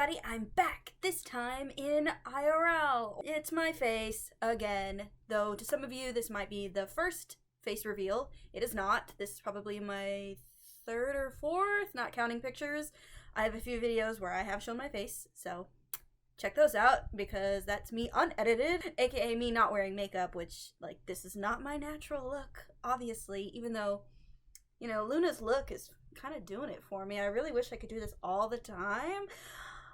everybody, I'm back, this time in IRL. It's my face again, though to some of you this might be the first face reveal. It is not. This is probably my third or fourth, not counting pictures. I have a few videos where I have shown my face, so check those out because that's me unedited, aka me not wearing makeup, which, like, this is not my natural look, obviously, even though, you know, Luna's look is kind of doing it for me. I really wish I could do this all the time,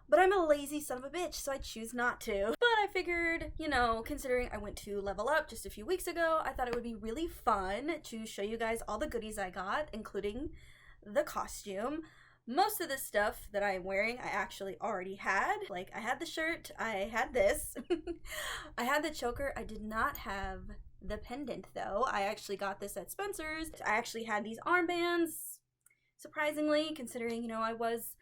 but I'm a lazy son of a bitch, so I choose not to. But I figured, you know, considering I went to LVLup just a few weeks ago, I thought it would be really fun to show you guys all the goodies I got, including the costume. Most of the stuff that I'm wearing, I actually already had. Like, I had the shirt, I had this, I had the choker. I did not have the pendant, though. I actually got this at Spencer's. I actually had these armbands, surprisingly, considering, you know, I was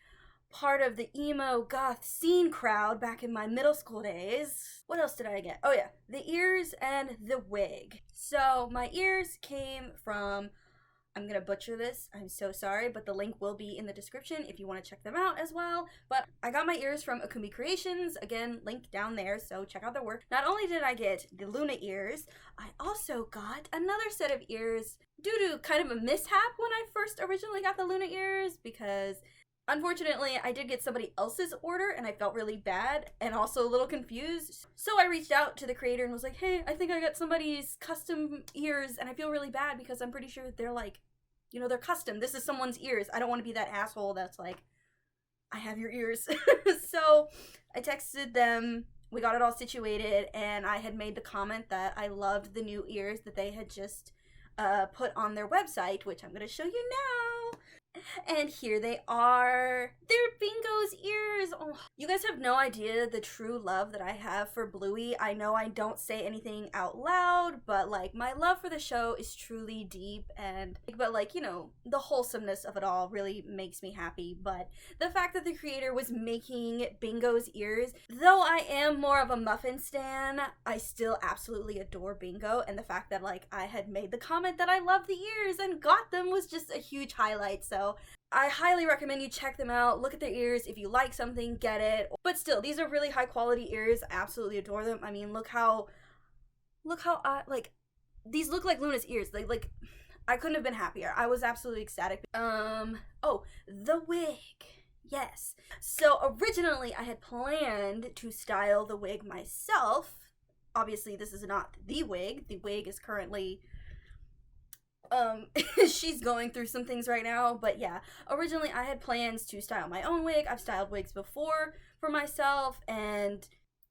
part of the emo goth scene crowd back in my middle school days. What else did I get? Oh yeah, the ears and the wig. So my ears came from, I'm gonna butcher this, I'm so sorry, but the link will be in the description if you want to check them out as well. But I got my ears from Akumi Creations, again, link down there, so check out their work. Not only did I get the Luna ears, I also got another set of ears due to kind of a mishap when I first originally got the Luna ears, because unfortunately I did get somebody else's order and I felt really bad and also a little confused. So I reached out to the creator and was like, hey, I think I got somebody's custom ears and I feel really bad because I'm pretty sure they're like, you know, they're custom. This is someone's ears. I don't want to be that asshole that's like, I have your ears. So I texted them, we got it all situated, and I had made the comment that I loved the new ears that they had just put on their website, which I'm going to show you now. And here they are. They're Bingo's ears. Oh, you guys have no idea the true love that I have for Bluey. I know I don't say anything out loud, but like my love for the show is truly deep, and but like, you know, the wholesomeness of it all really makes me happy. But the fact that the creator was making Bingo's ears, though I am more of a muffin stan, I still absolutely adore Bingo, and the fact that like I had made the comment that I love the ears and got them was just a huge highlight. So I highly recommend you check them out. Look at their ears. If you like something, get it. But still, these are really high quality ears. I absolutely adore them. I mean, look how like, these look like Luna's ears. Like I couldn't have been happier. I was absolutely ecstatic. Oh, the wig. Yes. So originally I had planned to style the wig myself. Obviously, this is not the wig. The wig is currently she's going through some things right now, but yeah, originally I had plans to style my own wig. I've styled wigs before for myself, and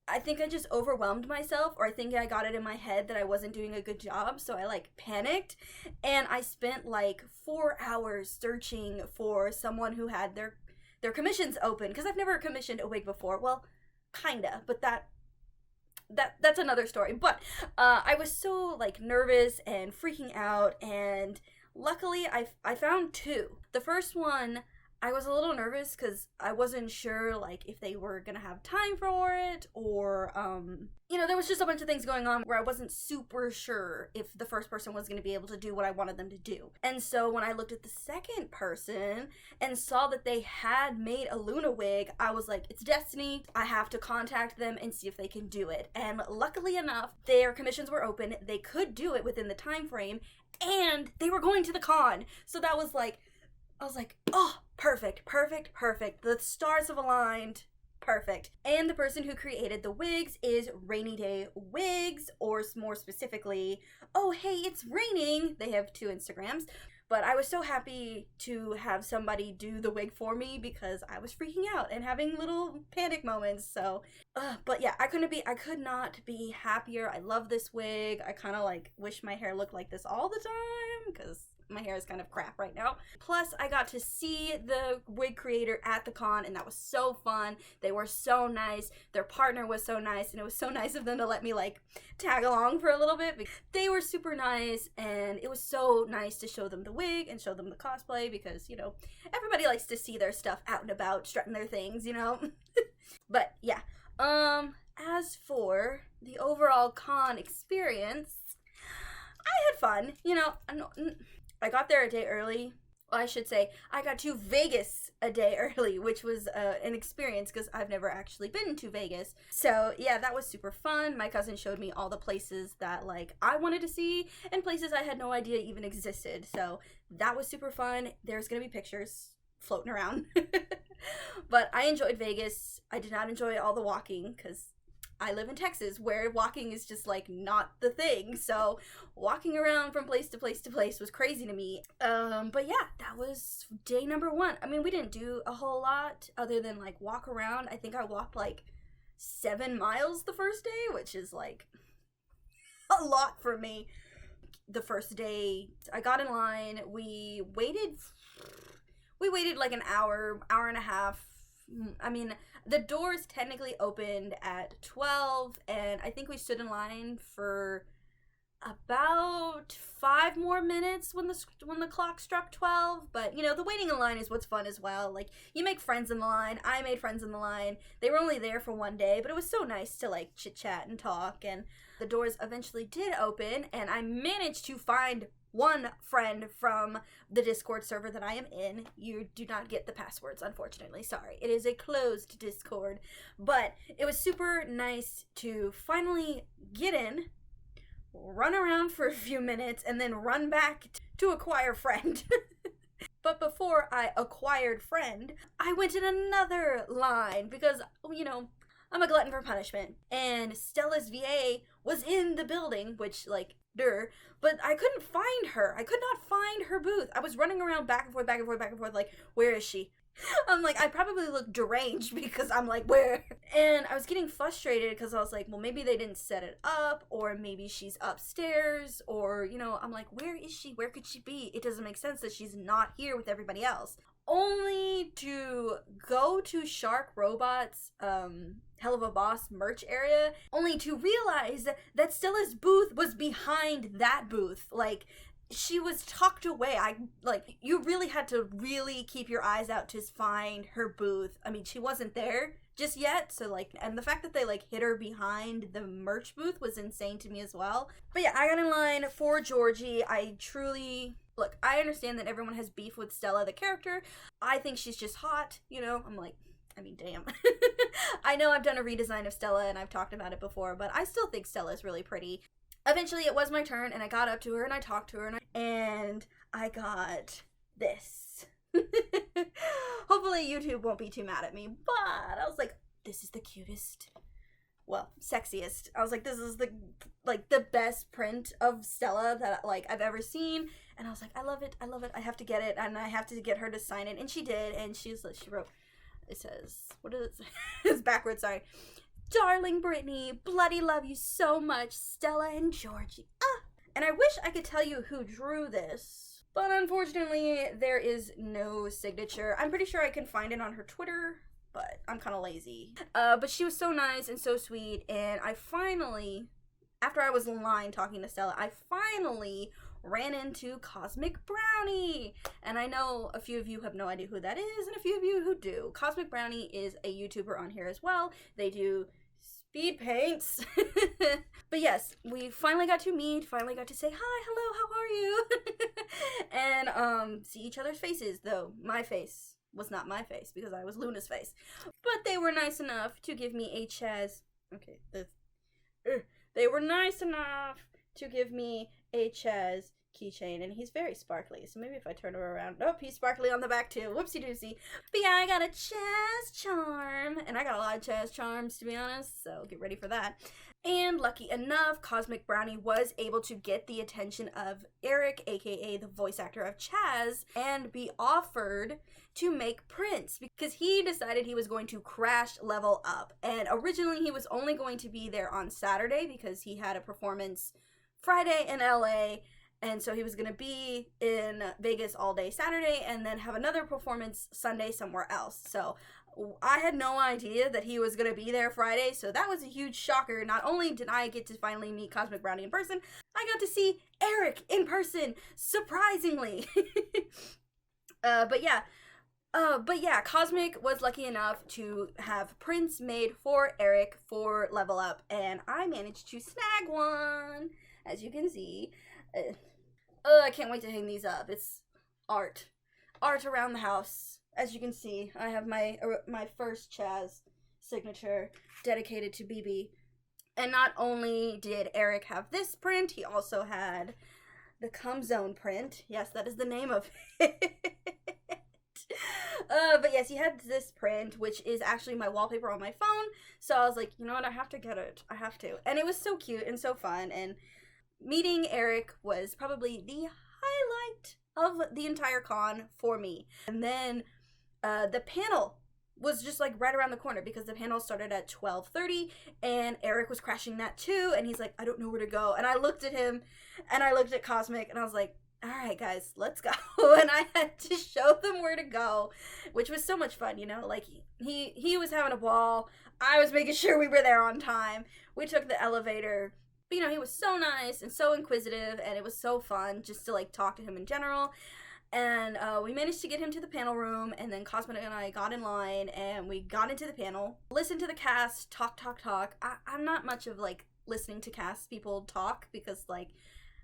I think I just overwhelmed myself, or I think I got it in my head that I wasn't doing a good job, so I like panicked, and I spent like 4 hours searching for someone who had their commissions open, because I've never commissioned a wig before. Well, kinda, but that's another story. But I was so like nervous and freaking out, and luckily I found two. The first one, I was a little nervous because I wasn't sure like if they were gonna have time for it, or you know, there was just a bunch of things going on where I wasn't super sure if the first person was gonna be able to do what I wanted them to do. And so when I looked at the second person and saw that they had made a Luna wig, I was like, it's destiny. I have to contact them and see if they can do it. And luckily enough, their commissions were open. They could do it within the time frame, and they were going to the con. So that was like, I was like, oh, perfect. The stars have aligned. Perfect. And the person who created the wigs is Rainy Day Wigs, or more specifically, oh, hey, it's raining. They have 2 Instagrams. But I was so happy to have somebody do the wig for me because I was freaking out and having little panic moments. So, but yeah, I could not be happier. I love this wig. I kind of like wish my hair looked like this all the time because my hair is kind of crap right now. Plus, I got to see the wig creator at the con, and that was so fun. They were so nice. Their partner was so nice, and it was so nice of them to let me like tag along for a little bit. They were super nice, and it was so nice to show them the wig and show them the cosplay because, you know, everybody likes to see their stuff out and about, strutting their things, you know? But yeah, as for the overall con experience, I had fun. You know, I got there a day early. Well, I should say I got to Vegas a day early, which was an experience because I've never actually been to Vegas. So yeah, that was super fun. My cousin showed me all the places that like I wanted to see and places I had no idea even existed. So that was super fun. There's gonna be pictures floating around. But I enjoyed Vegas. I did not enjoy all the walking because I live in Texas where walking is just like not the thing. So walking around from place to place to place was crazy to me. But yeah, that was day number 1. I mean, we didn't do a whole lot other than like walk around. I think I walked like 7 miles the first day, which is like a lot for me. The first day I got in line, we waited like an hour and a half. I mean, the doors technically opened at 12, and I think we stood in line for about 5 more minutes when the clock struck 12. But you know, the waiting in line is what's fun as well. Like, you make friends in the line. I made friends in the line. They were only there for 1 day, but it was so nice to like chit chat and talk. And the doors eventually did open, and I managed to find one friend from the Discord server that I am in. You do not get the passwords, unfortunately. Sorry. It is a closed Discord. But it was super nice to finally get in, run around for a few minutes, and then run back to acquire friend. But before I acquired friend, I went in another line because, you know, I'm a glutton for punishment. And Stella's VA was in the building, which, like, but I couldn't find her. I could not find her booth. I was running around back and forth, back and forth, back and forth, like, where is she? I'm like, I probably look deranged because I'm like, where? And I was getting frustrated because I was like, well, maybe they didn't set it up, or maybe she's upstairs, or, you know, I'm like, where is she? Where could she be? It doesn't make sense that she's not here with everybody else. Only to go to Shark Robot's Hell of a Boss merch area, only to realize that Stella's booth was behind that booth. Like, she was tucked away. You really had to really keep your eyes out to find her booth. I mean, she wasn't there just yet, so like, and the fact that they like hid her behind the merch booth was insane to me as well. But yeah, I got in line for Georgie. Look, I understand that everyone has beef with Stella, the character. I think she's just hot, you know? I'm like, I mean, damn. I know I've done a redesign of Stella and I've talked about it before, but I still think Stella is really pretty. Eventually, it was my turn, and I got up to her and I talked to her, and I got this. Hopefully, YouTube won't be too mad at me, but I was like, this is the cutest, well, sexiest. I was like, this is the best print of Stella that like I've ever seen. And I was like, I love it. I have to get it, and I have to get her to sign it. And she did, and she wrote, it says, what does it say? It's backwards, sorry. Darling Brittany, bloody love you so much, Stella and Georgie. And I wish I could tell you who drew this, but unfortunately, there is no signature. I'm pretty sure I can find it on her Twitter, but I'm kind of lazy. But she was so nice and so sweet, and I finally, after I was in line talking to Stella, I finally ran into Cosmic Brownie. And I know a few of you have no idea who that is, and a few of you who do. Cosmic Brownie is a YouTuber on here as well. They do speed paints. But yes, we finally got to meet, finally got to say hi, hello, how are you? And see each other's faces, though my face was not my face because I was Luna's face. But they were nice enough to give me a Chaz. Okay, they were nice enough to give me a Chaz keychain, and he's very sparkly, so maybe if I turn him around, nope, he's sparkly on the back too, whoopsie doopsie. But yeah, I got a Chaz charm, and I got a lot of Chaz charms, to be honest, so get ready for that. And lucky enough, Cosmic Brownie was able to get the attention of Eric, aka the voice actor of Chaz, and be offered to make prints because he decided he was going to crash Level Up. And originally he was only going to be there on Saturday because he had a performance Friday in LA, and so he was going to be in Vegas all day Saturday and then have another performance Sunday somewhere else. So I had no idea that he was going to be there Friday, so that was a huge shocker. Not only did I get to finally meet Cosmic Brownie in person, I got to see Eric in person, surprisingly. But yeah, Cosmic was lucky enough to have prints made for Eric for Level Up, and I managed to snag one, as you can see. I can't wait to hang these up. It's art. art around the house. As you can see, I have my first Chaz signature dedicated to BB. And not only did Eric have this print, he also had the Come Zone print. Yes, that is the name of it. But yes, he had this print, which is actually my wallpaper on my phone. So I was like, you know what, I have to get it. I have to. And it was so cute and so fun. And meeting Eric was probably the highlight of the entire con for me. And then the panel was just like right around the corner because the panel started at 12:30 and Eric was crashing that too. And he's like, I don't know where to go. And I looked at him and I looked at Cosmic and I was like, all right, guys, let's go. And I had to show them where to go, which was so much fun, you know, like he was having a ball. I was making sure we were there on time. We took the elevator, but you know, he was so nice and so inquisitive, and it was so fun just to like talk to him in general. And we managed to get him to the panel room, and then Cosmic and I got in line and we got into the panel, listened to the cast, talk. I'm not much of like listening to cast people talk because like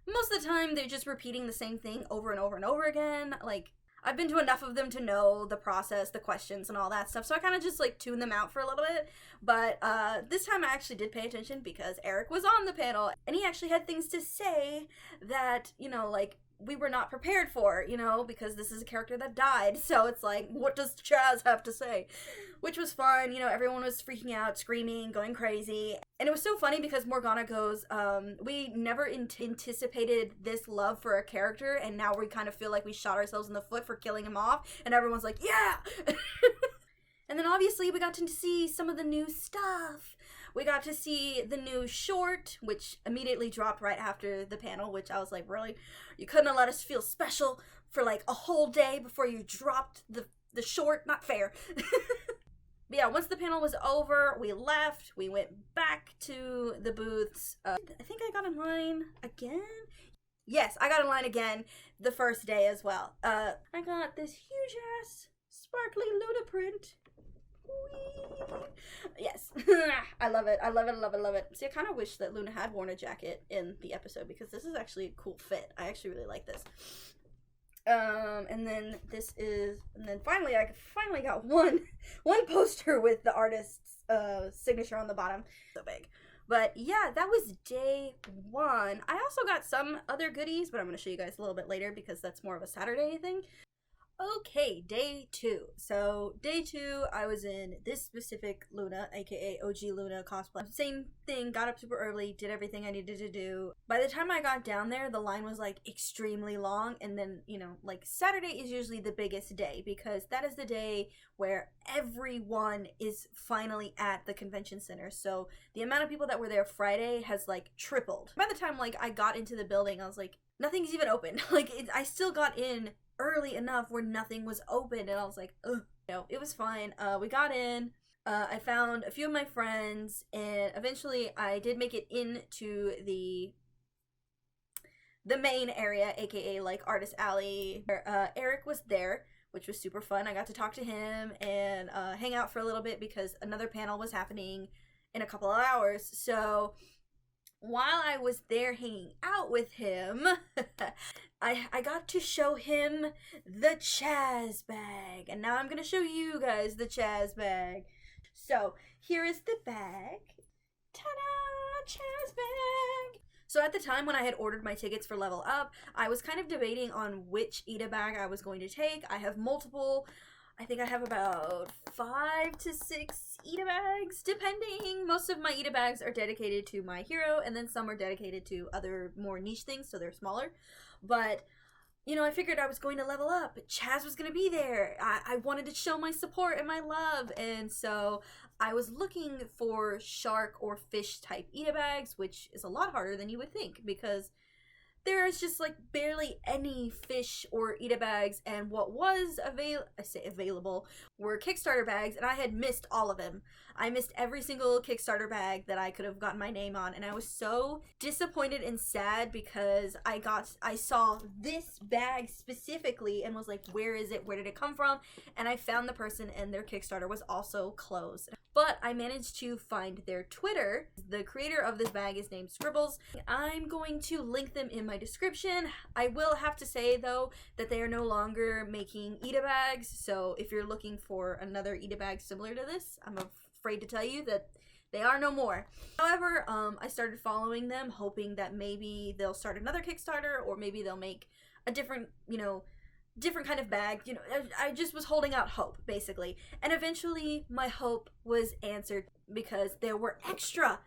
most of the time they're just repeating the same thing over and over and over again. Like, I've been to enough of them to know the process, the questions, and all that stuff, so I kind of just like tune them out for a little bit. But this time I actually did pay attention because Eric was on the panel and he actually had things to say that, you know, like we were not prepared for, you know, because this is a character that died. So it's like, what does Chaz have to say? Which was fun. You know, everyone was freaking out, screaming, going crazy. And it was so funny because Morgana goes, we never anticipated this love for a character, and now we kind of feel like we shot ourselves in the foot for killing him off. And everyone's like, yeah! And then obviously we got to see some of the new stuff. We got to see the new short, which immediately dropped right after the panel, which I was like, really? You couldn't have let us feel special for like a whole day before you dropped the short? Not fair. But yeah, once the panel was over, we left. We went back to the booths. I think I got in line again. Yes, I got in line again the first day as well. I got this huge ass sparkly Luna print. Whee! Yes. I love it. I love it. I love it. I love it. See, I kind of wish that Luna had worn a jacket in the episode because this is actually a cool fit. I actually really like this. And then finally I got one poster with the artist's signature on the bottom. So big. But yeah, that was day one. I also got some other goodies, but I'm going to show you guys a little bit later because that's more of a Saturday thing. Okay, day two. So day two, I was in this specific Luna, aka OG Luna cosplay. Same thing, got up super early, did everything I needed to do. By the time I got down there, the line was like extremely long, and then, you know, like Saturday is usually the biggest day because that is the day where everyone is finally at the convention center. So the amount of people that were there Friday has like tripled. By the time like I got into the building, I was like, nothing's even open. Like I still got in early enough where nothing was open, and I was like, ugh. You know, it was fine. We got in. I found a few of my friends, and eventually I did make it into the main area, aka like Artist Alley. Eric was there, which was super fun. I got to talk to him and hang out for a little bit because another panel was happening in a couple of hours. So while I was there hanging out with him, I got to show him the Chaz bag. And now I'm going to show you guys the Chaz bag. So here is the bag. Ta-da! Chaz bag! So at the time when I had ordered my tickets for LVLup, I was kind of debating on which Ida bag I was going to take. I have multiple. I think I have about 5 to 6 Ida bags, depending. Most of my Ida bags are dedicated to my hero, and then some are dedicated to other more niche things, so they're smaller. But, you know, I figured I was going to LVLup. Chaz was going to be there. I wanted to show my support and my love, and so I was looking for shark or fish type Ida bags, which is a lot harder than you would think, because there is just like barely any fish or Ida bags, and what was available were Kickstarter bags, and I had missed all of them. I missed every single Kickstarter bag that I could have gotten my name on, and I was so disappointed and sad because I saw this bag specifically and was like, where is it? Where did it come from? And I found the person, and their Kickstarter was also closed. but I managed to find their Twitter. The creator of this bag is named Scribbles. I'm going to link them in my description. I will have to say though that they are no longer making Ita bags, so if you're looking for another Ita bag similar to this, I'm afraid to tell you that they are no more. However, I started following them, hoping that maybe they'll start another Kickstarter, or maybe they'll make a different, different kind of bag. I just was holding out hope, basically. And eventually, my hope was answered because there were extra.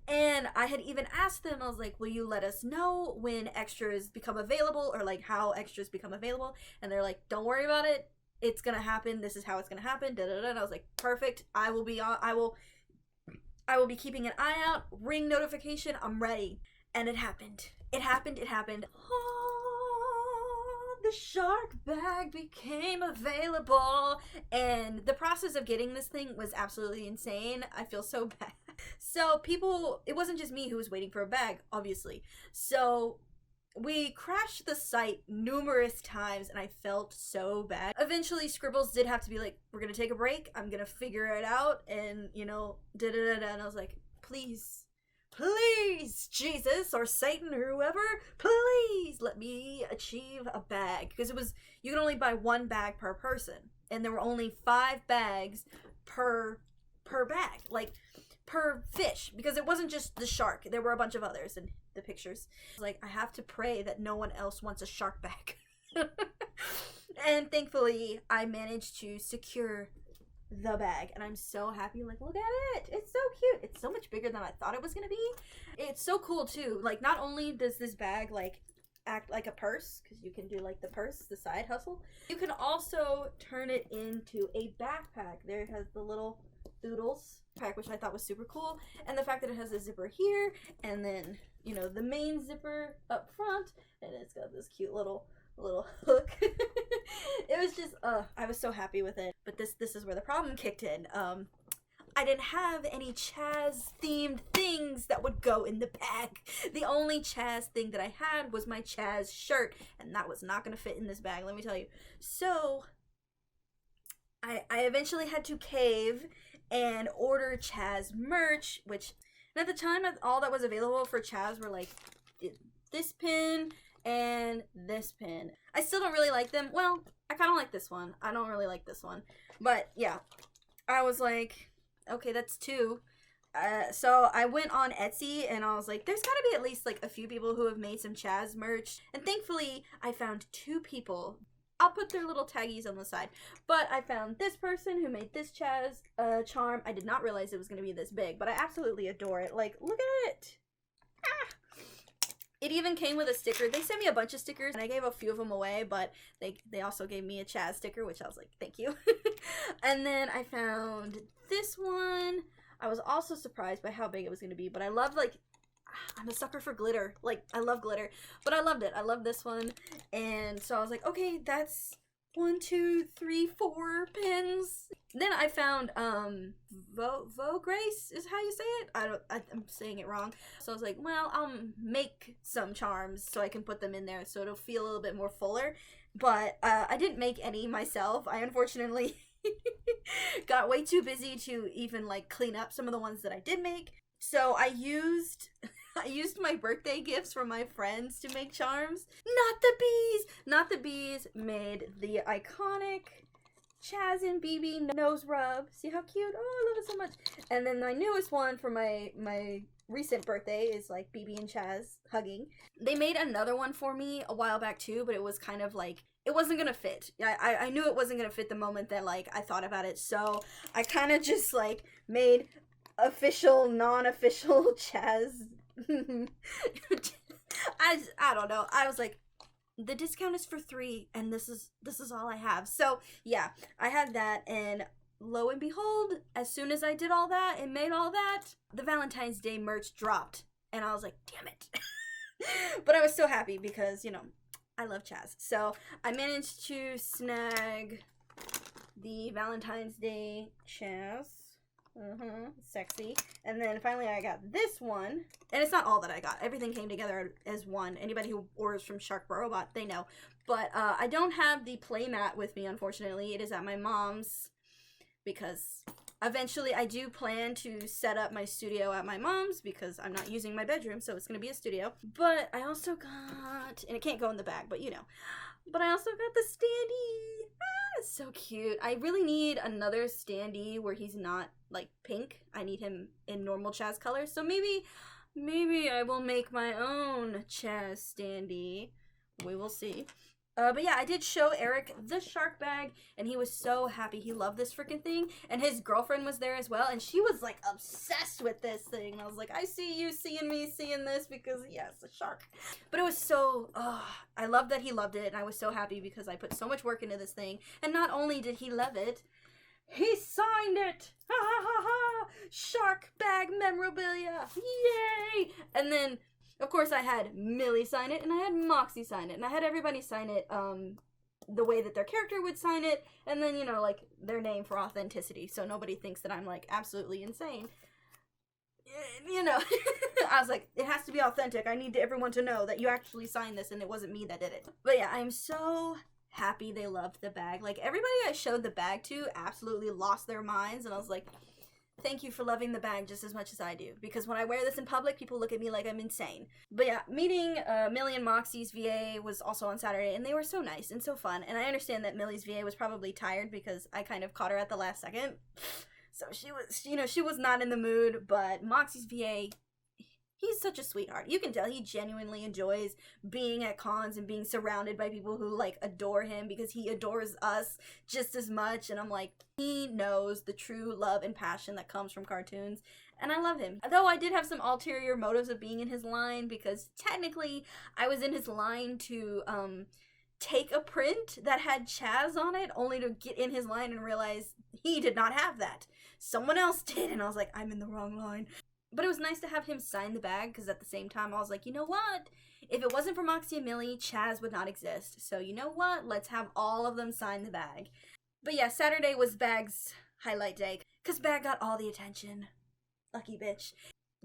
And I had even asked them, I was like, will you let us know when extras become available, or like how extras become available? And they're like, don't worry about it. It's gonna happen. This is how it's gonna happen. Da, da, da. And I was like, perfect. I will be be keeping an eye out. Ring notification. I'm ready. And it happened. It happened. Oh, the shark bag became available. And the process of getting this thing was absolutely insane. I feel so bad. So it wasn't just me who was waiting for a bag, obviously. So we crashed the site numerous times, and I felt so bad. Eventually, Scribbles did have to be like, we're gonna take a break, I'm gonna figure it out, and, da-da-da-da, and I was like, please, Jesus, or Satan, or whoever, please let me achieve a bag. Because you can only buy one bag per person, and there were only 5 bags per bag, like, per fish, because it wasn't just the shark, there were a bunch of others, and the pictures. I was like, I have to pray that no one else wants a shark bag. And thankfully, I managed to secure the bag, and I'm so happy. Like, look at it. It's so cute. It's so much bigger than I thought it was gonna be. It's so cool, too. Like, not only does this bag, like, act like a purse, because you can do, like, the purse, the side hustle, you can also turn it into a backpack. There it has the little doodles pack, which I thought was super cool, and the fact that it has a zipper here, and then the main zipper up front, and it's got this cute little hook. It was just I was so happy with it. But this is where the problem kicked in. I didn't have any Chaz themed things that would go in the bag. The only Chaz thing that I had was my Chaz shirt, and that was not gonna fit in this bag, let me tell you. So I eventually had to cave and order Chaz merch, which at the time all that was available for Chaz were like this pin and this pin. I still don't really like them. Well, I kind of like this one. I don't really like this one. But yeah, I was like, okay, that's 2. So I went on Etsy, and I was like, there's gotta be at least like a few people who have made some Chaz merch. And thankfully, I found 2 people. I'll put their little taggies on the side. But I found this person who made this Chaz charm. I did not realize it was going to be this big, but I absolutely adore it. Like, look at it. Ah. It even came with a sticker. They sent me a bunch of stickers, and I gave a few of them away, but they also gave me a Chaz sticker, which I was like, thank you. And then I found this one. I was also surprised by how big it was going to be, but I loved, like, I'm a sucker for glitter. Like, I love glitter. But I loved it. I love this one. And so I was like, okay, that's 1, 2, 3, 4 pins. Then I found, Grace is how you say it? I'm saying it wrong. So I was like, well, I'll make some charms so I can put them in there so it'll feel a little bit more fuller. But, I didn't make any myself. I unfortunately got way too busy to even, like, clean up some of the ones that I did make. So I used my birthday gifts from my friends to make charms. Not the bees made the iconic Chaz and BB nose rub. See how cute? Oh, I love it so much. And then my newest one for my recent birthday is like BB and Chaz hugging. They made another one for me a while back too, but it was kind of like, it wasn't gonna fit. I knew it wasn't gonna fit the moment that like I thought about it. So I kind of just like made official, non-official Chaz. I don't know. I was like, the discount is for 3, and this is all I have. So yeah, I had that, and lo and behold, as soon as I did all that and made all that, the Valentine's Day merch dropped, and I was like, damn it. But I was so happy because, I love Chaz. So I managed to snag the Valentine's Day Chaz. Sexy. And then finally I got this one. And it's not all that I got. Everything came together as one. Anybody who orders from Shark Robot, they know. But I don't have the playmat with me, unfortunately. It is at my mom's because Eventually, I do plan to set up my studio at my mom's because I'm not using my bedroom, so it's going to be a studio. But I also got, and it can't go in the bag, but you know. But I also got the standee. Ah, it's so cute. I really need another standee where he's not, like, pink. I need him in normal Chaz colors. So maybe I will make my own Chaz standee. We will see. But yeah, I did show Eric the shark bag, and he was so happy. He loved this freaking thing, and his girlfriend was there as well, and she was, like, obsessed with this thing. And I was like, I see you seeing me seeing this because, yes, a shark. But it was so, I love that he loved it, and I was so happy because I put so much work into this thing. And not only did he love it, he signed it! Ha ha ha ha! Shark bag memorabilia! Yay! And then, of course, I had Millie sign it, and I had Moxie sign it, and I had everybody sign it the way that their character would sign it, and then, you know, like, their name for authenticity, so nobody thinks that I'm, like, absolutely insane. You know, I was like, it has to be authentic. I need everyone to know that you actually signed this, and it wasn't me that did it. But yeah, I'm so happy they loved the bag. Like, everybody I showed the bag to absolutely lost their minds, and I was like, thank you for loving the bag just as much as I do. Because when I wear this in public, people look at me like I'm insane. But yeah, meeting Millie and Moxie's VA was also on Saturday, and they were so nice and so fun. And I understand that Millie's VA was probably tired because I kind of caught her at the last second. So she was, you know, she was not in the mood. But Moxie's VA, he's such a sweetheart. You can tell he genuinely enjoys being at cons and being surrounded by people who, like, adore him because he adores us just as much. And I'm like, he knows the true love and passion that comes from cartoons. And I love him. Though I did have some ulterior motives of being in his line because technically I was in his line to take a print that had Chaz on it only to get in his line and realize he did not have that. Someone else did. And I was like, I'm in the wrong line. But it was nice to have him sign the bag, because at the same time, I was like, you know what? If it wasn't for Moxie and Millie, Chaz would not exist. So you know what? Let's have all of them sign the bag. But yeah, Saturday was Bag's highlight day, because Bag got all the attention. Lucky bitch.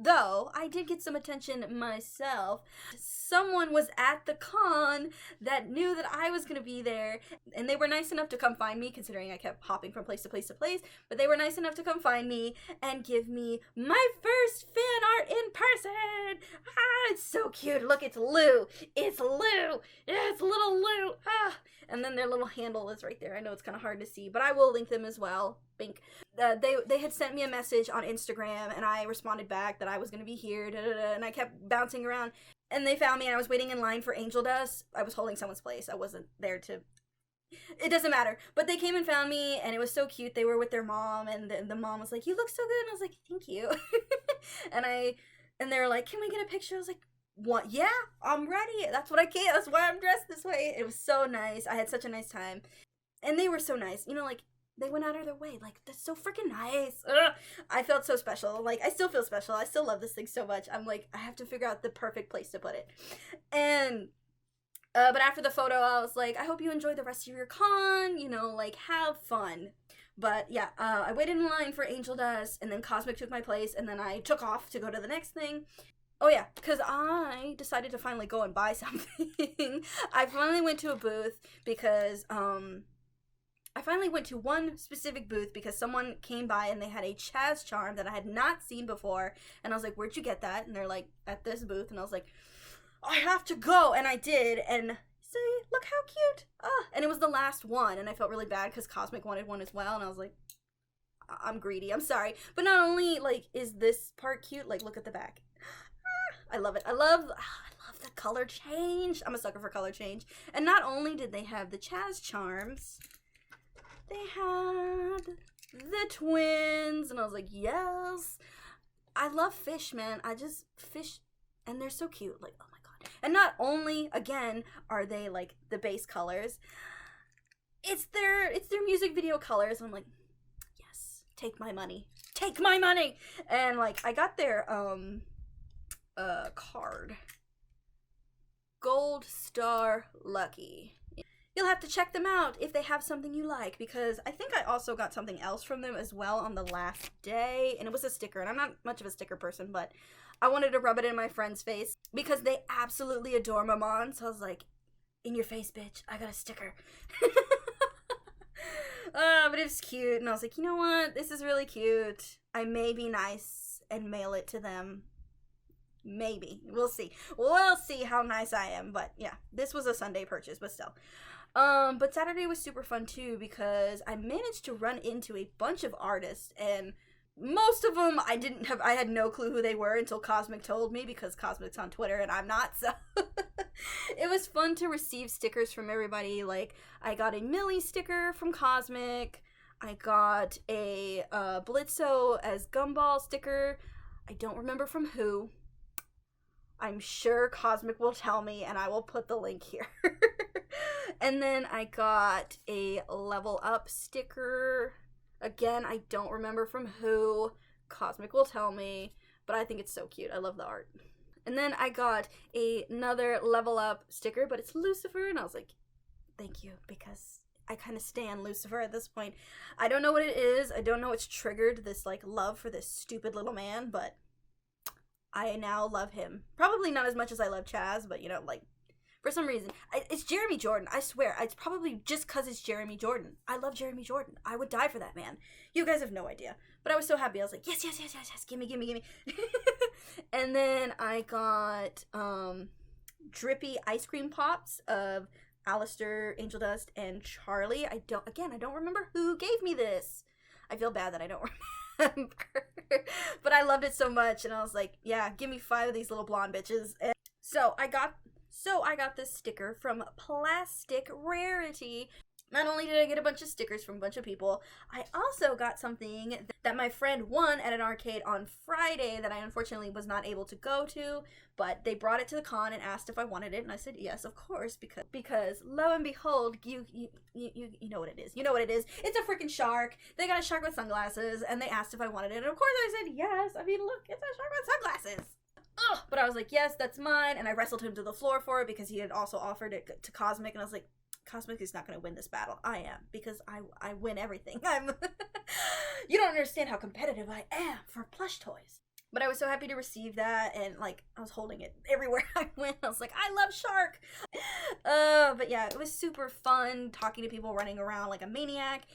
Though, I did get some attention myself. Someone was at the con that knew that I was going to be there, and they were nice enough to come find me, considering I kept hopping from place to place to place, but they were nice enough to come find me and give me my first fan art in person! Ah, it's so cute! Look, it's Lou! It's Lou! It's little Lou! Ah! And then their little handle is right there. I know it's kind of hard to see, but I will link them as well. Bink. They had sent me a message on Instagram, and I responded back that I was going to be here, and I kept bouncing around, and they found me, and I was waiting in line for Angel Dust. I was holding someone's place. I wasn't there to... It doesn't matter. But they came and found me, and it was so cute. They were with their mom, and the mom was like, you look so good, and I was like, thank you. and they were like, can we get a picture? I was like, what? Yeah, I'm ready. That's what I can. That's why I'm dressed this way. It was so nice. I had such a nice time. And they were so nice. You know, like, they went out of their way. Like, that's so freaking nice. Ugh. I felt so special. Like, I still feel special. I still love this thing so much. I'm like, I have to figure out the perfect place to put it. And, but after the photo, I was like, I hope you enjoy the rest of your con. You know, like, have fun. But yeah, I waited in line for Angel Dust, and then Cosmic took my place, and then I took off to go to the next thing. Oh yeah, because I decided to finally go and buy something. I finally went to a booth because, I finally went to one specific booth because someone came by and they had a Chaz charm that I had not seen before. And I was like, where'd you get that? And they're like, at this booth. And I was like, I have to go. And I did. And see, look how cute. And it was the last one. And I felt really bad because Cosmic wanted one as well. And I was like, I'm greedy. I'm sorry. But not only, like, is this part cute, like, look at the back. I love it. I love the color change. I'm a sucker for color change. And not only did they have the Chaz charms, they had the twins. And I was like, yes. I love fish, man. Fish, and they're so cute. Like, oh my god. And not only, again, are they, like, the base colors, it's their music video colors. And I'm like, yes, take my money. Take my money! And, like, I got their, card. Gold Star Lucky. You'll have to check them out if they have something you like, because I think I also got something else from them as well on the last day, and it was a sticker, and I'm not much of a sticker person, but I wanted to rub it in my friend's face because they absolutely adore Maman, so I was like, in your face, bitch, I got a sticker. But it was cute, and I was like, you know what? This is really cute. I may be nice and mail it to them. Maybe. We'll see. We'll see how nice I am. But yeah, this was a Sunday purchase, but still. But Saturday was super fun too because I managed to run into a bunch of artists, and most of them I had no clue who they were until Cosmic told me, because Cosmic's on Twitter and I'm not, so it was fun to receive stickers from everybody. Like, I got a Millie sticker from Cosmic, I got a Blitzo as Gumball sticker, I don't remember from who. I'm sure Cosmic will tell me, and I will put the link here. And then I got a LVLup sticker. Again, I don't remember from who. Cosmic will tell me, but I think it's so cute. I love the art. And then I got another LVLup sticker, but it's Lucifer, and I was like, thank you, because I kind of stan Lucifer at this point. I don't know what it is. I don't know what's triggered this, like, love for this stupid little man, but I now love him. Probably not as much as I love Chaz, but, you know, like, for some reason. It's Jeremy Jordan, I swear. It's probably just because it's Jeremy Jordan. I love Jeremy Jordan. I would die for that man. You guys have no idea. But I was so happy. I was like, yes, yes, yes, yes, yes. Gimme, gimme, gimme. And then I got drippy ice cream pops of Alistair, Angel Dust, and Charlie. I don't remember who gave me this. I feel bad that I don't remember. But I loved it so much, and I was like, yeah, give me 5 of these little blonde bitches. And so I got this sticker from Plastic Rarity. Not only did I get a bunch of stickers from a bunch of people, I also got something that my friend won at an arcade on Friday that I unfortunately was not able to go to, but they brought it to the con and asked if I wanted it, and I said yes, of course, because lo and behold, you know what it is. You know what it is. It's a freaking shark. They got a shark with sunglasses, and they asked if I wanted it, and of course I said yes. I mean, look, it's a shark with sunglasses. Ugh. But I was like, yes, that's mine, and I wrestled him to the floor for it because he had also offered it to Cosmic, and I was like, Cosmic is not going to win this battle. I am, because I win everything. You don't understand how competitive I am for plush toys. But I was so happy to receive that, and, like, I was holding it everywhere I went. I was like, I love Shark! But yeah, it was super fun talking to people, running around like a maniac,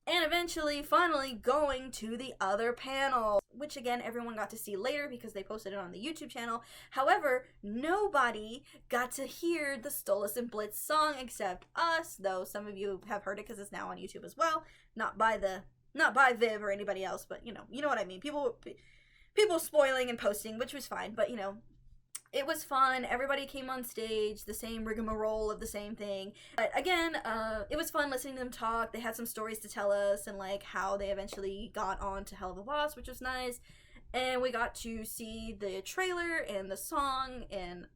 and eventually, finally, going to the other panel, which again, everyone got to see later because they posted it on the YouTube channel. However, nobody got to hear the Stolas and Blitz song except us, though some of you have heard it because it's now on YouTube as well. Not by Viv or anybody else, but you know what I mean. People spoiling and posting, which was fine, but you know, it was fun. Everybody came on stage, the same rigmarole of the same thing. But again, it was fun listening to them talk. They had some stories to tell us, and like how they eventually got on to Hell of a Boss, which was nice. And we got to see the trailer and the song, and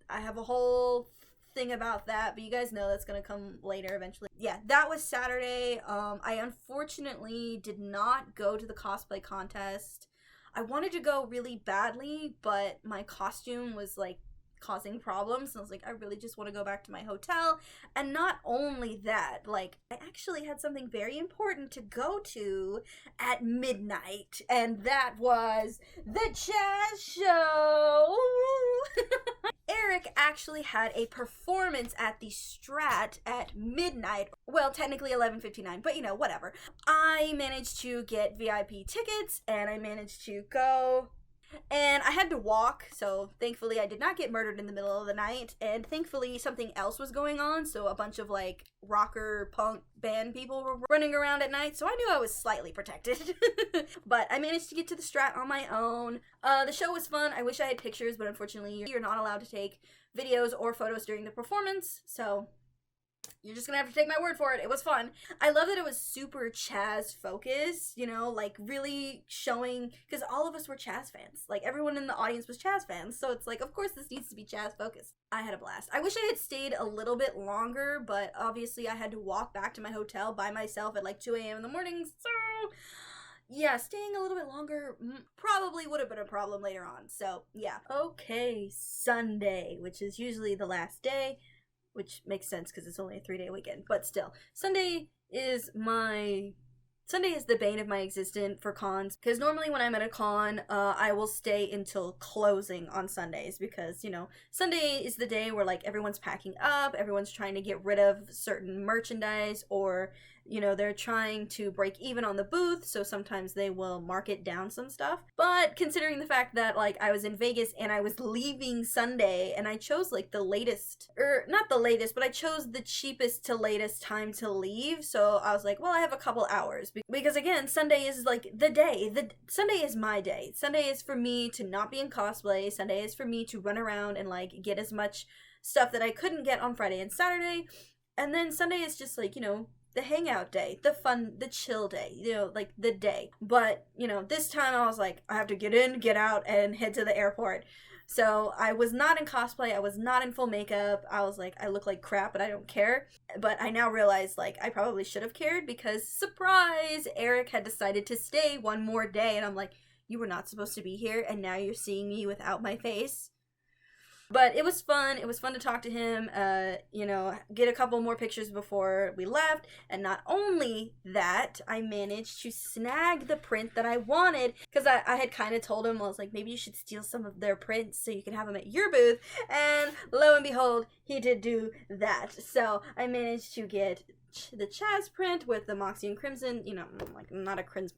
I have a whole thing about that, but you guys know that's gonna come later eventually. Yeah, that was Saturday. I unfortunately did not go to the cosplay contest. I wanted to go really badly, but my costume was, like, causing problems, and I was like, I really just want to go back to my hotel. And not only that, like, I actually had something very important to go to at midnight, and that was the Chaz show! Eric actually had a performance at the Strat at midnight. Well, technically 11:59, but you know, whatever. I managed to get VIP tickets, and I managed to go. And I had to walk, so thankfully I did not get murdered in the middle of the night, and thankfully something else was going on, so a bunch of, like, rocker, punk band people were running around at night, so I knew I was slightly protected. But I managed to get to the Strat on my own. The show was fun. I wish I had pictures, but unfortunately you're not allowed to take videos or photos during the performance, so you're just gonna have to take my word for it. It was fun. I love that it was super Chaz focused, you know, like really showing, because all of us were Chaz fans. Like, everyone in the audience was Chaz fans, so it's like, of course this needs to be Chaz focused. I had a blast. I wish I had stayed a little bit longer, but obviously I had to walk back to my hotel by myself at like 2 a.m. in the morning, so yeah, staying a little bit longer probably would have been a problem later on, so yeah. Okay, Sunday, which is usually the last day, which makes sense because it's only a 3-day weekend, but still. Sunday is the bane of my existence for cons, because normally when I'm at a con, I will stay until closing on Sundays, because, you know, Sunday is the day where, like, everyone's packing up, everyone's trying to get rid of certain merchandise, or You know, they're trying to break even on the booth, so sometimes they will market down some stuff. But considering the fact that, like, I was in Vegas and I was leaving Sunday, and I chose, like, the latest, or not the latest, but I chose the cheapest to latest time to leave, so I was like, well, I have a couple hours. Because, again, Sunday is, like, the day. Sunday is my day. Sunday is for me to not be in cosplay. Sunday is for me to run around and, like, get as much stuff that I couldn't get on Friday and Saturday. And then Sunday is just, like, you know, the hangout day, the fun, the chill day, you know, like the day. But, you know, this time I was like, I have to get in, get out, and head to the airport. So I was not in cosplay, I was not in full makeup. I was like, I look like crap, but I don't care. But I now realize, like, I probably should have cared because, surprise, Eric had decided to stay one more day. And I'm like, you were not supposed to be here, and now you're seeing me without my face. But it was fun. It was fun to talk to him, you know, get a couple more pictures before we left. And not only that, I managed to snag the print that I wanted. Because I had kind of told him, I was like, maybe you should steal some of their prints so you can have them at your booth. And lo and behold, he did do that. So I managed to get the Chaz print with the Moxie and Crimson. You know, like, not a crimson.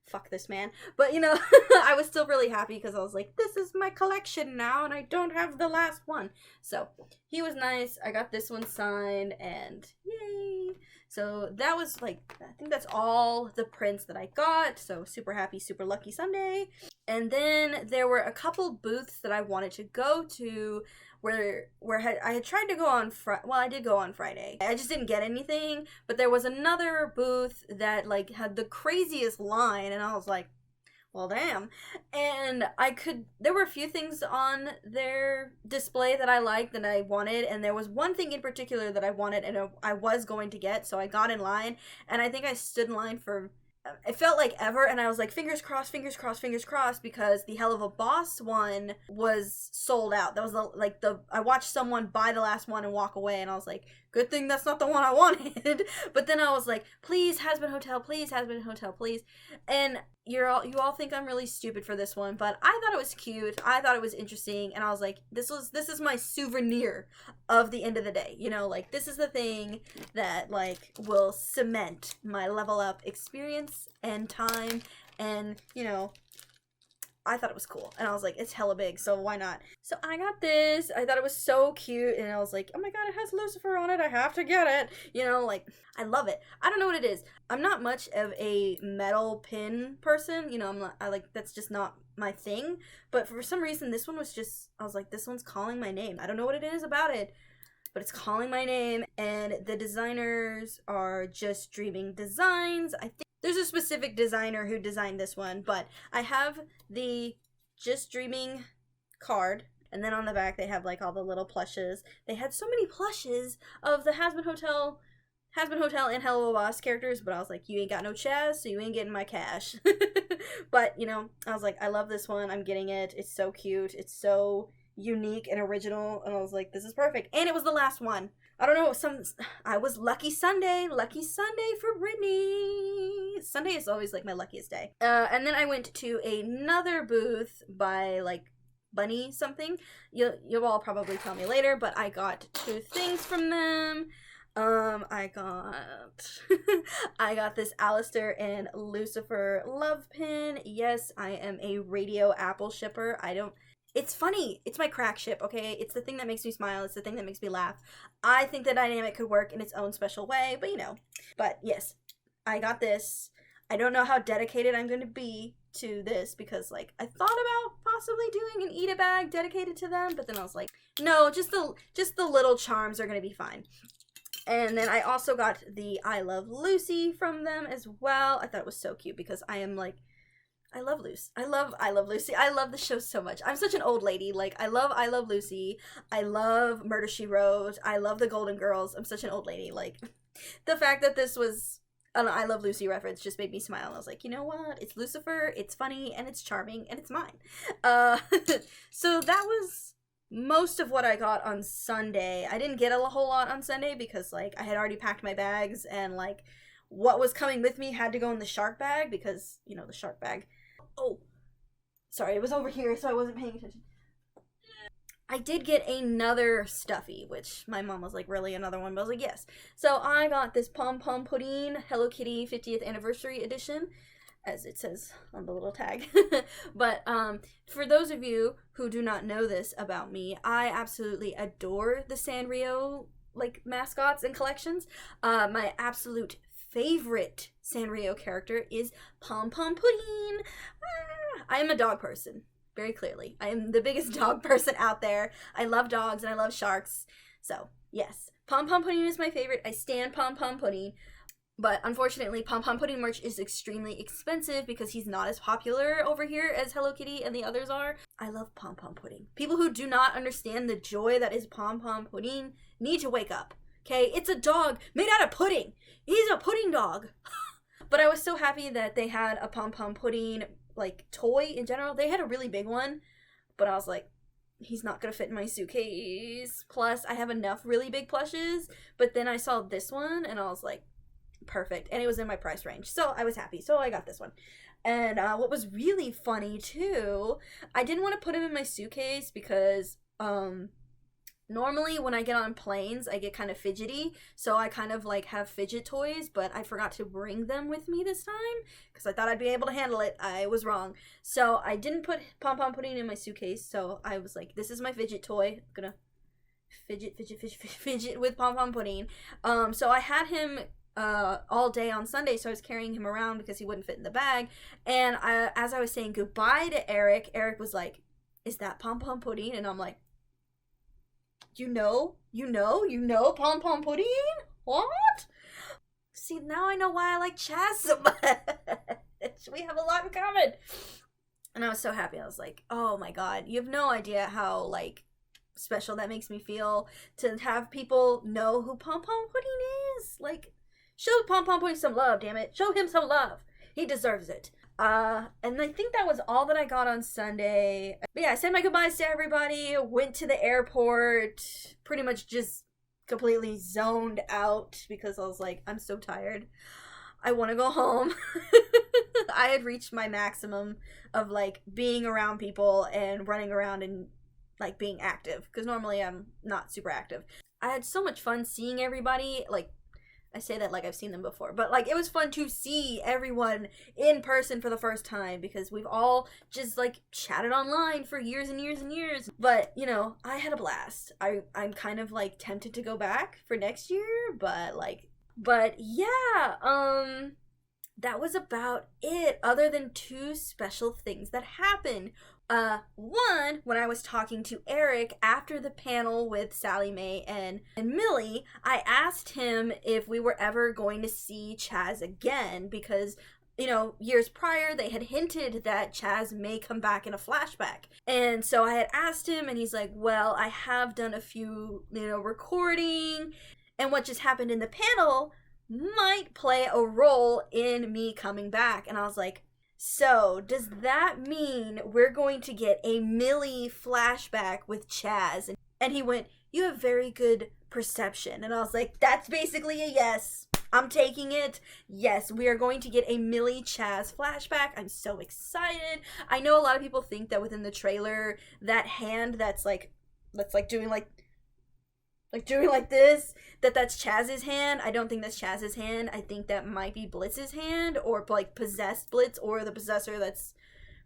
Fuck this man. But, you know, I was still really happy because I was like, this is my collection now and I don't have the last one. So he was nice. I got this one signed and yay. So that was, like, I think that's all the prints that I got. So super happy, super lucky Sunday. And then there were a couple booths that I wanted to go to where I had tried to go on I did go on Friday. I just didn't get anything, but there was another booth that, like, had the craziest line, and I was like, well, damn. And there were a few things on their display that I liked that I wanted, and there was one thing in particular that I wanted and I was going to get, so I got in line, and I think I stood in line for, it felt like ever, and I was like, fingers crossed, fingers crossed, fingers crossed, because the Hell of a Boss one was sold out. That was I watched someone buy the last one and walk away, and I was like, good thing that's not the one I wanted. But then I was like, please, Hazbin Hotel, please, Hazbin Hotel, please. And you all think I'm really stupid for this one, but I thought it was cute. I thought it was interesting, and I was like, this is my souvenir of the end of the day. You know, like, this is the thing that, like, will cement my level up experience and time, and, you know, I thought it was cool, and I was like, it's hella big, so why not? So I got this. I thought it was so cute, and I was like, oh my god, it has Lucifer on it, I have to get it. You know, like, I love it. I don't know what it is. I'm not much of a metal pin person, you know, that's just not my thing, but for some reason, this one was just, I was like, this one's calling my name. I don't know what it is about it, but it's calling my name, and the designers are Just Dreaming Designs. I think there's a specific designer who designed this one, but I have the Just Dreaming card, and then on the back they have, like, all the little plushes. They had so many plushes of the Hazbin Hotel and Hell of a Boss characters, but I was like, you ain't got no Chaz, so you ain't getting my cash. But, you know, I was like, I love this one, I'm getting it, it's so cute, it's so unique and original, and I was like, this is perfect. And it was the last one. I don't know, I was lucky Sunday for Brittany. Sunday is always, like, my luckiest day. And then I went to another booth by, like, Bunny something. You'll all probably tell me later, but I got 2 things from them. I got this Alistair and Lucifer love pin. Yes, I am a Radio Apple shipper. It's funny. It's my crack ship, okay? It's the thing that makes me smile. It's the thing that makes me laugh. I think the dynamic could work in its own special way, but, you know. But, yes, I got this. I don't know how dedicated I'm going to be to this because, like, I thought about possibly doing an eat a bag dedicated to them, but then I was like, no, just the little charms are going to be fine. And then I also got the I Love Lucy from them as well. I thought it was so cute because I am, like, I love Lucy. I love Lucy. I love the show so much. I'm such an old lady. Like, I love Lucy. I love Murder, She Wrote. I love the Golden Girls. I'm such an old lady. Like, the fact that this was an I Love Lucy reference just made me smile. I was like, you know what? It's Lucifer, it's funny, and it's charming, and it's mine. So that was most of what I got on Sunday. I didn't get a whole lot on Sunday because, like, I had already packed my bags, and, like, what was coming with me had to go in the shark bag because, you know, the shark bag. Oh, sorry, it was over here, so I wasn't paying attention. I did get another stuffy, which my mom was like, really, another one? But I was like, yes. So I got this Pom Pom Pudding Hello Kitty 50th Anniversary Edition, as it says on the little tag. But for those of you who do not know this about me, I absolutely adore the Sanrio like mascots and collections. My absolute favorite Sanrio character is Pom Pom Pudding. I am a dog person. Very clearly. I am the biggest dog person out there. I love dogs and I love sharks. So, yes. Pom Pom Pudding is my favorite. I stan Pom Pom Pudding. But unfortunately, Pom Pom Pudding merch is extremely expensive because he's not as popular over here as Hello Kitty and the others are. I love Pom Pom Pudding. People who do not understand the joy that is Pom Pom Pudding need to wake up. Okay? It's a dog made out of pudding. He's a pudding dog. But I was so happy that they had a Pom Pom Pudding like toy in general. They had a really big one, but I was like, he's not gonna fit in my suitcase. Plus, I have enough really big plushes. But then I saw this one, and I was like, perfect. And it was in my price range, so I was happy. So I got this one. And what was really funny too, I didn't want to put him in my suitcase because normally when I get on planes, I get kind of fidgety, so I kind of like have fidget toys, but I forgot to bring them with me this time because I thought I'd be able to handle it. I was wrong. So I didn't put Pom Pom Pudding in my suitcase, so I was like, this is my fidget toy. I'm gonna fidget with Pom Pom Pudding. So I had him all day on Sunday, so I was carrying him around because he wouldn't fit in the bag. And as I was saying goodbye to Eric was like, is that Pom Pom Pudding? And I'm like, you know Pom Pom Pudding? What? See, now I know why I like Chaz so much. We have a lot in common. And I was so happy. I was like, oh my god, you have no idea how, like, special that makes me feel to have people know who Pom Pom Pudding is. Like, show Pom Pom Pudding some love, damn it. Show him some love. He deserves it. And I think that was all that I got on Sunday. But yeah, I said my goodbyes to everybody, went to the airport, pretty much just completely zoned out because I was like, I'm so tired. I want to go home. I had reached my maximum of like being around people and running around and like being active because normally I'm not super active. I had so much fun seeing everybody. Like, I say that like I've seen them before, but like it was fun to see everyone in person for the first time because we've all just like chatted online for years and years and years. But, you know, I had a blast. I'm kind of like tempted to go back for next year, but yeah, that was about it, other than two special things that happened. One, when I was talking to Eric after the panel with Sally Mae and Millie, I asked him if we were ever going to see Chaz again because, you know, years prior they had hinted that Chaz may come back in a flashback. And so I had asked him and he's like, well, I have done a few, you know, recording, and what just happened in the panel might play a role in me coming back. And I was like, so, does that mean we're going to get a Millie flashback with Chaz? And he went, you have very good perception. And I was like, that's basically a yes. I'm taking it. Yes, we are going to get a Millie Chaz flashback. I'm so excited. I know a lot of people think that within the trailer, that hand that's doing this, that's Chaz's hand. I don't think that's Chaz's hand. I think that might be Blitz's hand, or like possessed Blitz, or the possessor that's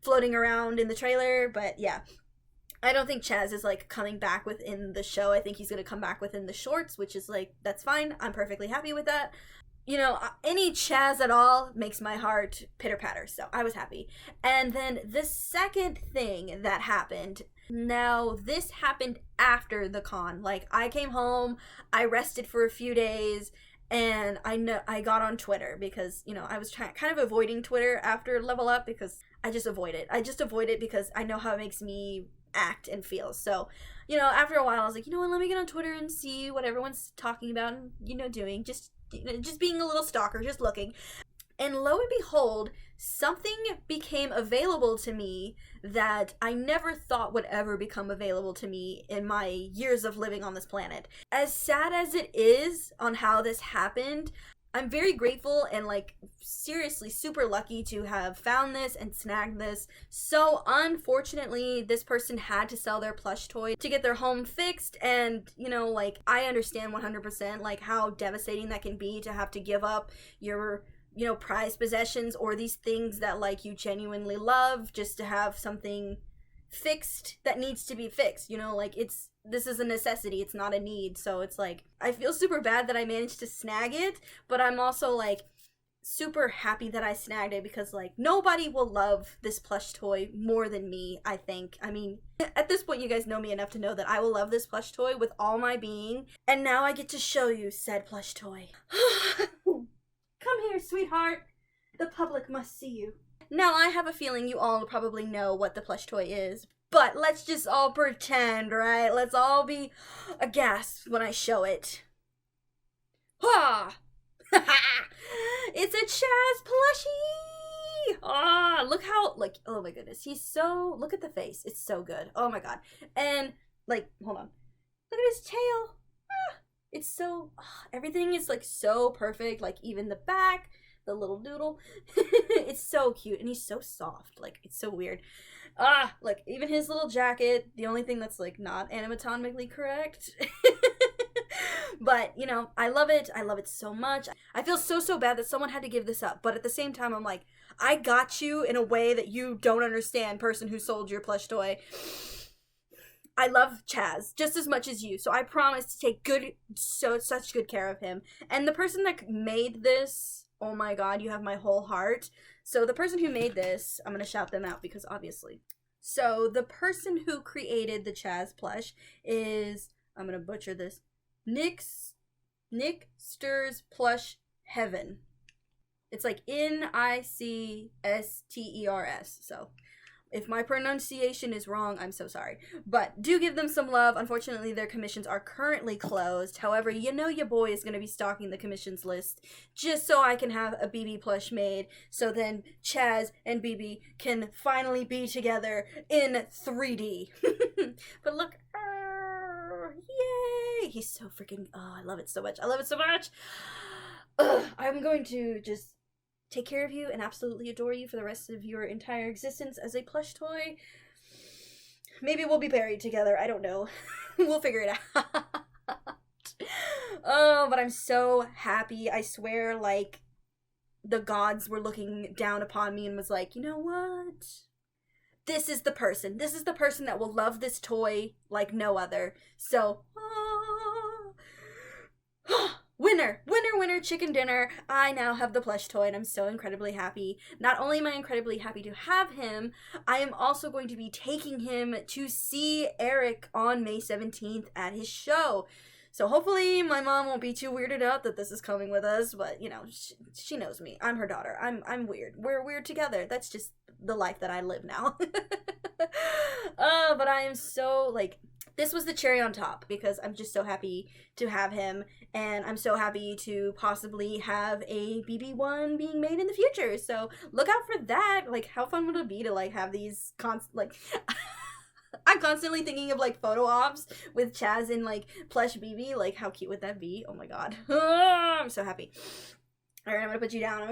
floating around in the trailer. But yeah, I don't think Chaz is like coming back within the show. I think he's gonna come back within the shorts, which is like, that's fine. I'm perfectly happy with that. You know, any Chaz at all makes my heart pitter patter, so I was happy. And then the second thing that happened, now this happened after the con. Like, I came home, I rested for a few days, and I got on Twitter because, you know, I was kind of avoiding Twitter after Level Up because I just avoid it because I know how it makes me act and feel. So, you know, after a while I was like, you know what, let me get on Twitter and see what everyone's talking about and, you know, doing. Just being a little stalker, just looking. And lo and behold, something became available to me that I never thought would ever become available to me in my years of living on this planet. As sad as it is on how this happened, I'm very grateful and like seriously super lucky to have found this and snagged this. So unfortunately, this person had to sell their plush toy to get their home fixed, and you know, like I understand 100% like how devastating that can be to have to give up your, you know, prized possessions or these things that like you genuinely love just to have something fixed that needs to be fixed, you know, like this is a necessity, it's not a need. So it's like I feel super bad that I managed to snag it, but I'm also like super happy that I snagged it because like nobody will love this plush toy more than me, I think. I mean, at this point you guys know me enough to know that I will love this plush toy with all my being, and now I get to show you said plush toy. Come here, sweetheart. The public must see you. Now, I have a feeling you all probably know what the plush toy is, but let's just all pretend, right? Let's all be aghast when I show it. Ha! It's a Chaz plushie! Ah, look how, like, oh my goodness. He's so, look at the face. It's so good. Oh my god. And, like, hold on. Look at his tail. Ah, it's so, everything is, like, so perfect. Like, even the back. The little doodle. It's so cute, and he's so soft. Like, it's so weird. Look, even his little jacket, the only thing that's like not animatomically correct. But, you know, I love it. I love it so much. I feel so bad that someone had to give this up, but at the same time I'm like, I got you in a way that you don't understand, person who sold your plush toy. I love Chaz just as much as you, so I promise to take such good care of him. And the person that made this, oh my god, you have my whole heart. So the person who made this, I'm going to shout them out because obviously. So the person who created the Chaz plush is, I'm going to butcher this, Nick Stirs Plush Heaven. It's like Nicsters. So if my pronunciation is wrong, I'm so sorry. But do give them some love. Unfortunately, their commissions are currently closed. However, you know your boy is going to be stocking the commissions list just so I can have a BB plush made. So then Chaz and BB can finally be together in 3D. But look. Yay! He's so freaking... Oh, I love it so much. I love it so much. I'm going to just take care of you and absolutely adore you for the rest of your entire existence as a plush toy. Maybe we'll be buried together. I don't know. We'll figure it out. Oh, but I'm so happy. I swear, like, the gods were looking down upon me and was like, you know what? This is the person. This is the person that will love this toy like no other. So, winner, chicken dinner. I now have the plush toy and I'm so incredibly happy. Not only am I incredibly happy to have him, I am also going to be taking him to see Eric on May 17th at his show. So hopefully my mom won't be too weirded out that this is coming with us, but you know, she knows me. I'm her daughter. I'm weird. We're weird together. That's just the life that I live now. But I am so, like, this was the cherry on top because I'm just so happy to have him, and I'm so happy to possibly have a BB1 being made in the future. So look out for that. Like, how fun would it be to like have these I'm constantly thinking of like photo ops with Chaz and like plush BB. Like, how cute would that be? Oh my god. I'm so happy. Alright, I'm gonna put you down.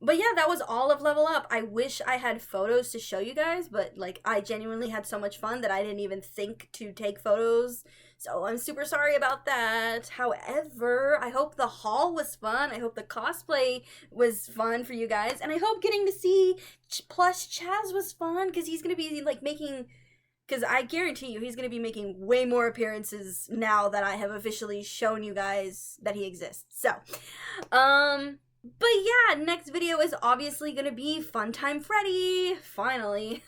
But yeah, that was all of Level Up. I wish I had photos to show you guys, but like I genuinely had so much fun that I didn't even think to take photos. So I'm super sorry about that. However, I hope the haul was fun. I hope the cosplay was fun for you guys. And I hope getting to see plush Chaz was fun because he's going to be like making... Because I guarantee you he's going to be making way more appearances now that I have officially shown you guys that he exists. So, but yeah, next video is obviously going to be Funtime Freddy, finally.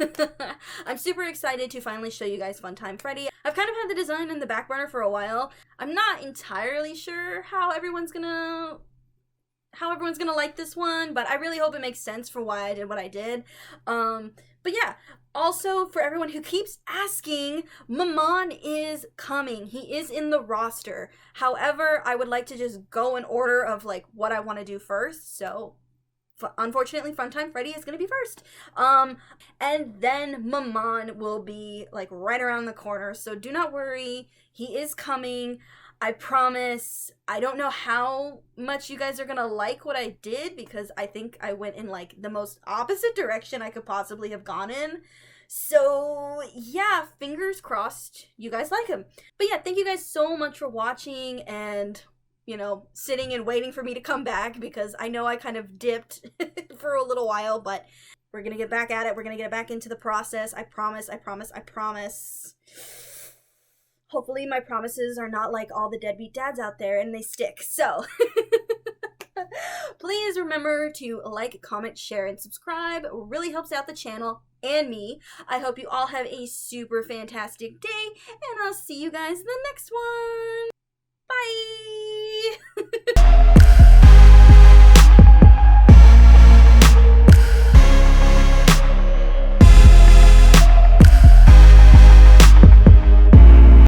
I'm super excited to finally show you guys Funtime Freddy. I've kind of had the design in the back burner for a while. I'm not entirely sure how everyone's gonna like this one, but I really hope it makes sense for why I did what I did. But yeah, also for everyone who keeps asking, Maman is coming. He is in the roster. However, I would like to just go in order of like what I want to do first. So unfortunately, Funtime Freddy is going to be first. And then Maman will be like right around the corner. So do not worry. He is coming. I promise, I don't know how much you guys are gonna like what I did, because I think I went in like the most opposite direction I could possibly have gone in. So yeah, fingers crossed you guys like him. But yeah, thank you guys so much for watching and, you know, sitting and waiting for me to come back, because I know I kind of dipped for a little while, but we're gonna get back at it. We're gonna get back into the process. I promise, I promise, I promise. Hopefully my promises are not like all the deadbeat dads out there and they stick. So please remember to like, comment, share, and subscribe. It really helps out the channel and me. I hope you all have a super fantastic day, and I'll see you guys in the next one.